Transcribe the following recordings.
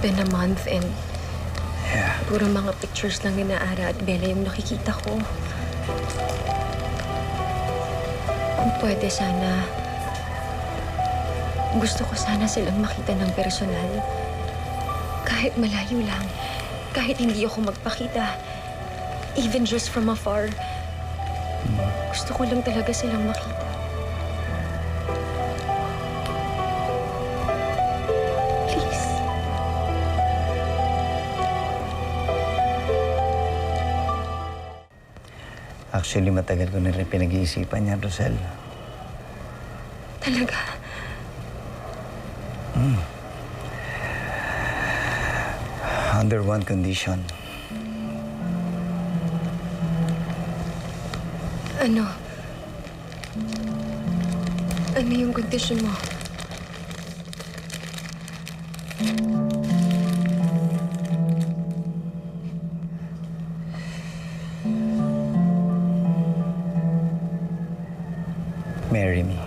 been a month and Yeah. puro mga pictures lang ni Ara at Bella yung nakikita ko. Kung pwede sana, gusto ko sana silang makita ng personal. Kahit malayo lang, kahit hindi ako magpakita, even just from afar, gusto ko lang talaga silang makita. Please. Actually, matagal ko na rin pinag-iisipan yan, Rosel. Talaga? Under one condition. Ano? Ano yung kondisyon mo? Marry me.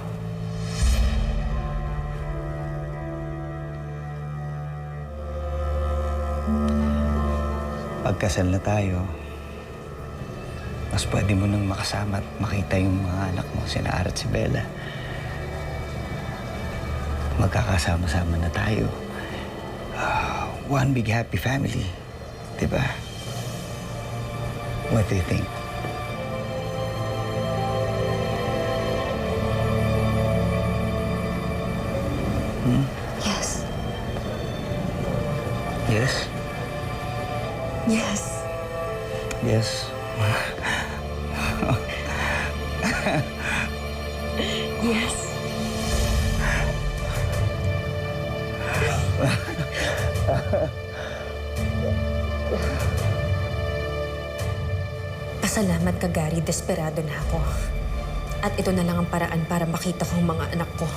Pagkasal na tayo, mas pwede mo nang makasama at makita yung mga anak mo, sina Ara at si Bella. Magkakasama-sama na tayo. One big happy family. Diba? What do you think? Yes. Yes? Yes. Yes. Yes. Pasalamat ka, Gary. Desperado na ako. At ito na lang ang paraan para makita ko ang mga anak ko.